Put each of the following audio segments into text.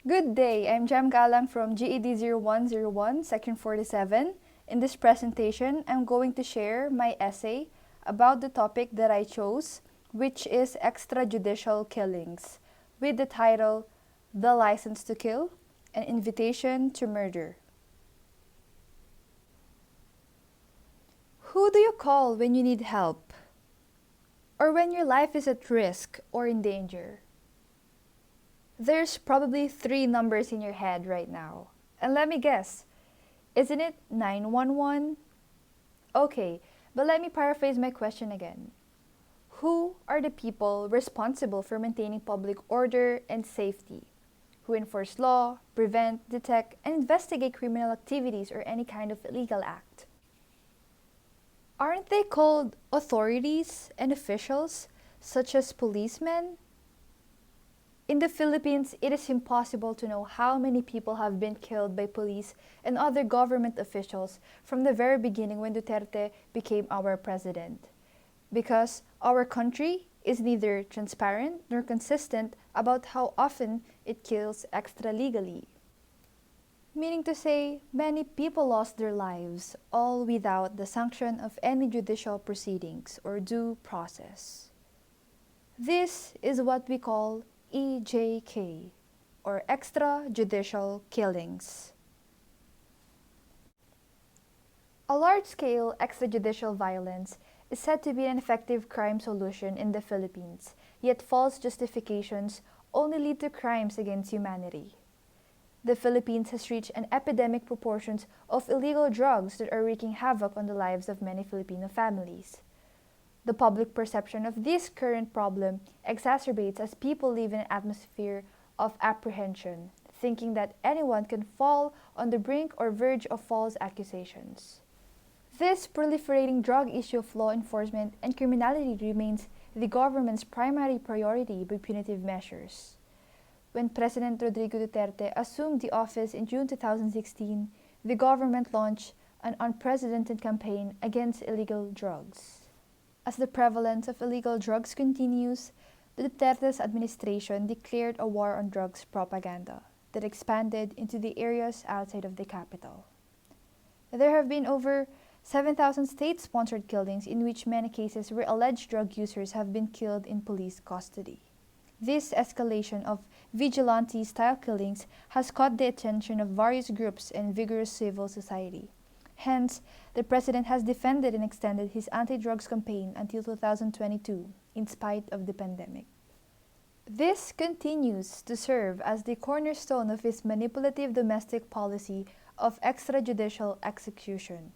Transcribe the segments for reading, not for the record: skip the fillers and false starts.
Good day, I'm Jam Galang from GED 0101, Section 47. In this presentation, I'm going to share my essay about the topic that I chose, which is extrajudicial killings, with the title, The License to Kill, An Invitation to Murder. Who do you call when you need help? Or when your life is at risk or in danger? There's probably three numbers in your head right now. And let me guess, isn't it 911? Okay, but let me paraphrase my question again. Who are the people responsible for maintaining public order and safety? Who enforce law, prevent, detect, and investigate criminal activities or any kind of illegal act? Aren't they called authorities and officials, such as policemen? In the Philippines, it is impossible to know how many people have been killed by police and other government officials from the very beginning when Duterte became our president. Because our country is neither transparent nor consistent about how often it kills extra-legally. Meaning to say, many people lost their lives, all without the sanction of any judicial proceedings or due process. This is what we call EJK, or extrajudicial killings. A large-scale extrajudicial violence is said to be an effective crime solution in the Philippines, yet false justifications only lead to crimes against humanity. The Philippines has reached an epidemic proportions of illegal drugs that are wreaking havoc on the lives of many Filipino families. The public perception of this current problem exacerbates as people live in an atmosphere of apprehension, thinking that anyone can fall on the brink or verge of false accusations. This proliferating drug issue of law enforcement and criminality remains the government's primary priority by punitive measures. When President Rodrigo Duterte assumed the office in June 2016, the government launched an unprecedented campaign against illegal drugs. As the prevalence of illegal drugs continues, the Duterte's administration declared a war on drugs propaganda that expanded into the areas outside of the capital. There have been over 7,000 state-sponsored killings in which many cases where alleged drug users have been killed in police custody. This escalation of vigilante-style killings has caught the attention of various groups and vigorous civil society. Hence, the President has defended and extended his anti-drugs campaign until 2022, in spite of the pandemic. This continues to serve as the cornerstone of his manipulative domestic policy of extrajudicial execution,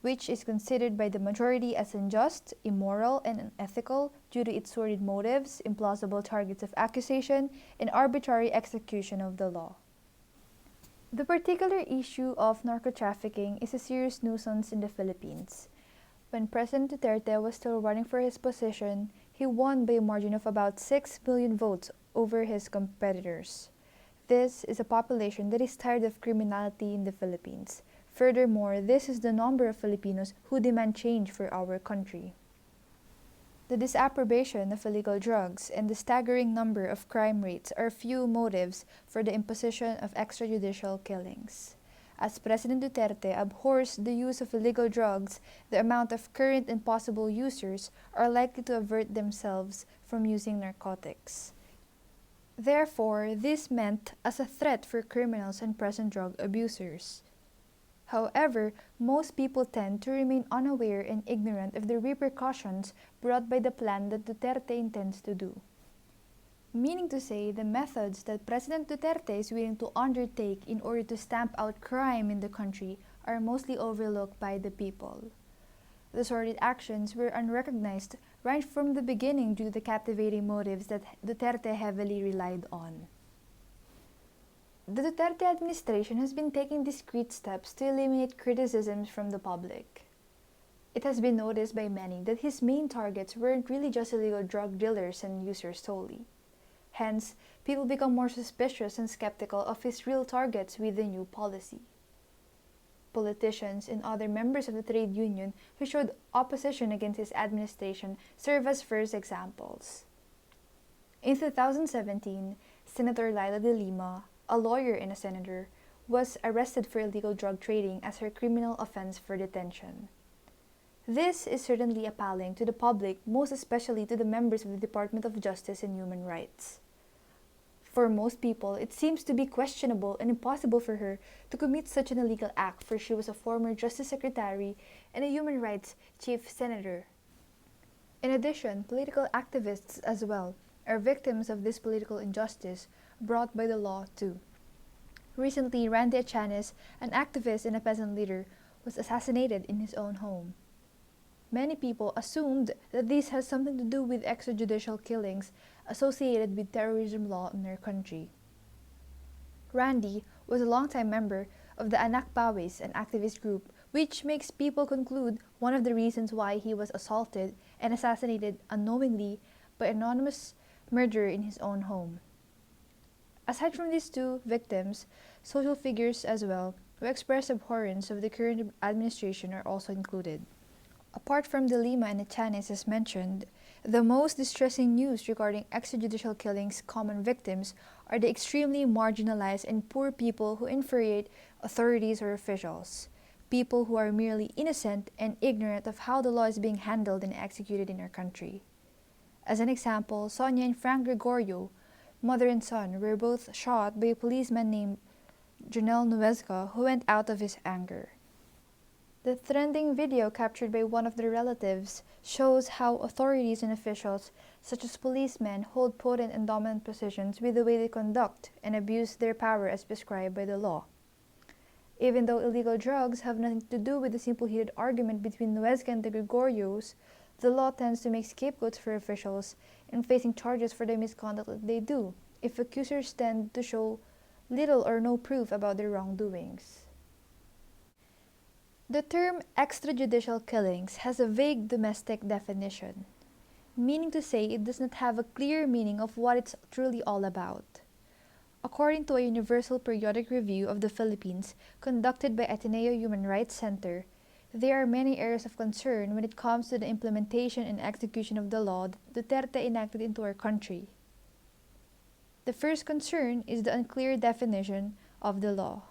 which is considered by the majority as unjust, immoral, and unethical due to its sordid motives, implausible targets of accusation, and arbitrary execution of the law. The particular issue of narco-trafficking is a serious nuisance in the Philippines. When President Duterte was still running for his position, he won by a margin of about 6 million votes over his competitors. This is a population that is tired of criminality in the Philippines. Furthermore, this is the number of Filipinos who demand change for our country. The disapprobation of illegal drugs and the staggering number of crime rates are few motives for the imposition of extrajudicial killings. As President Duterte abhors the use of illegal drugs, the amount of current and possible users are likely to avert themselves from using narcotics. Therefore, this meant as a threat for criminals and present drug abusers. However, most people tend to remain unaware and ignorant of the repercussions brought by the plan that Duterte intends to do. Meaning to say, the methods that President Duterte is willing to undertake in order to stamp out crime in the country are mostly overlooked by the people. The sordid actions were unrecognized right from the beginning due to the captivating motives that Duterte heavily relied on. The Duterte administration has been taking discreet steps to eliminate criticisms from the public. It has been noticed by many that his main targets weren't really just illegal drug dealers and users solely. Hence, people become more suspicious and skeptical of his real targets with the new policy. Politicians and other members of the trade union who showed opposition against his administration serve as first examples. In 2017, Senator Laila de Lima, a lawyer and a senator, was arrested for illegal drug trading as her criminal offense for detention. This is certainly appalling to the public, most especially to the members of the Department of Justice and Human Rights. For most people, it seems to be questionable and impossible for her to commit such an illegal act, for she was a former Justice Secretary and a Human Rights Chief Senator. In addition, political activists as well are victims of this political injustice brought by the law too. Recently, Randy Achanes, an activist and a peasant leader, was assassinated in his own home. Many people assumed that this has something to do with extrajudicial killings associated with terrorism law in our country. Randy was a longtime member of the Anak Pawis, an activist group, which makes people conclude one of the reasons why he was assaulted and assassinated unknowingly by an anonymous murderer in his own home. Aside from these two victims, social figures as well who express abhorrence of the current administration are also included. Apart from De Lima and Achanes as mentioned, the most distressing news regarding extrajudicial killings' common victims are the extremely marginalized and poor people who infuriate authorities or officials, people who are merely innocent and ignorant of how the law is being handled and executed in our country. As an example, Sonia and Frank Gregorio, mother and son, were both shot by a policeman named Jonel Nuezca who went out of his anger. The trending video captured by one of their relatives shows how authorities and officials, such as policemen, hold potent and dominant positions with the way they conduct and abuse their power as prescribed by the law. Even though illegal drugs have nothing to do with the simple heated argument between Nuezca and the Gregorios, the law tends to make scapegoats for officials in facing charges for the misconduct that they do, if accusers tend to show little or no proof about their wrongdoings. The term extrajudicial killings has a vague domestic definition, meaning to say it does not have a clear meaning of what it's truly all about. According to a Universal Periodic Review of the Philippines conducted by Ateneo Human Rights Center, there are many areas of concern when it comes to the implementation and execution of the law that Duterte enacted into our country. The first concern is the unclear definition of the law.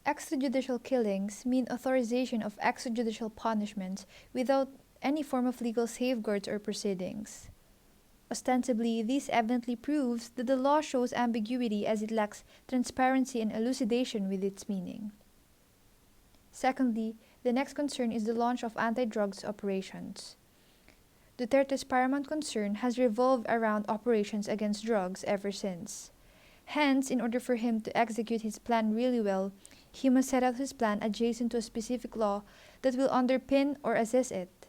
Extrajudicial killings mean authorization of extrajudicial punishments without any form of legal safeguards or proceedings. Ostensibly, this evidently proves that the law shows ambiguity as it lacks transparency and elucidation with its meaning. Secondly, the next concern is the launch of anti-drugs operations. Duterte's paramount concern has revolved around operations against drugs ever since. Hence, in order for him to execute his plan really well, he must set out his plan adjacent to a specific law that will underpin or assist it.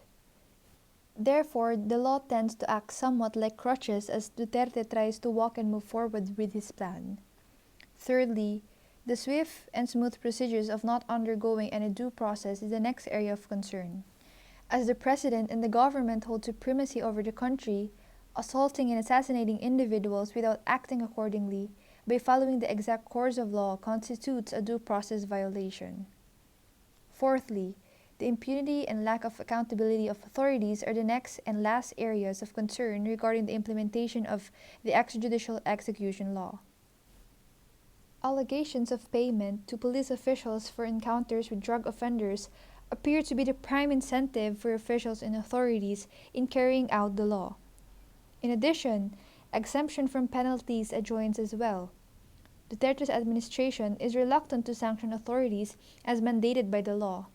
Therefore, the law tends to act somewhat like crutches as Duterte tries to walk and move forward with his plan. Thirdly, the swift and smooth procedures of not undergoing any due process is the next area of concern. As the president and the government hold supremacy over the country, assaulting and assassinating individuals without acting accordingly by following the exact course of law constitutes a due process violation. Fourthly, the impunity and lack of accountability of authorities are the next and last areas of concern regarding the implementation of the extrajudicial execution law. Allegations of payment to police officials for encounters with drug offenders appear to be the prime incentive for officials and authorities in carrying out the law. In addition, exemption from penalties adjoins as well. Duterte's administration is reluctant to sanction authorities as mandated by the law.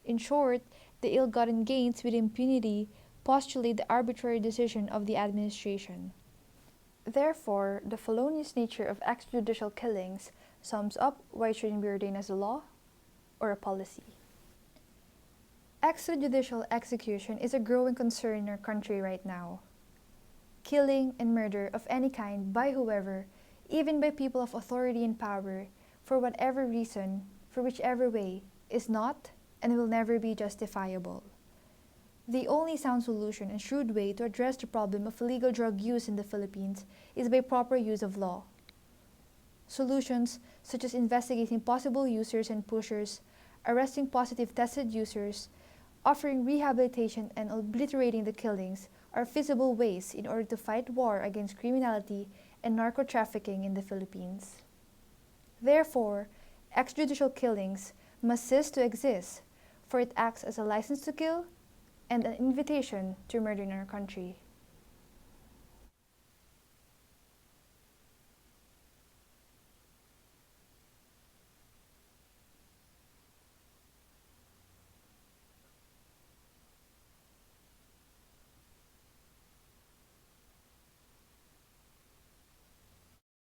In short, the ill-gotten gains with impunity postulate the arbitrary decision of the administration. Therefore, the felonious nature of extrajudicial killings sums up why it shouldn't be ordained as a law or a policy. Extrajudicial execution is a growing concern in our country right now. Killing and murder of any kind by whoever, even by people of authority and power, for whatever reason, for whichever way, is not and will never be justifiable. The only sound solution and shrewd way to address the problem of illegal drug use in the Philippines is by proper use of law. Solutions such as investigating possible users and pushers, arresting positive tested users, offering rehabilitation and obliterating the killings are feasible ways in order to fight war against criminality and narco-trafficking in the Philippines. Therefore, extrajudicial killings must cease to exist, for it acts as a license to kill and an invitation to murder in our country.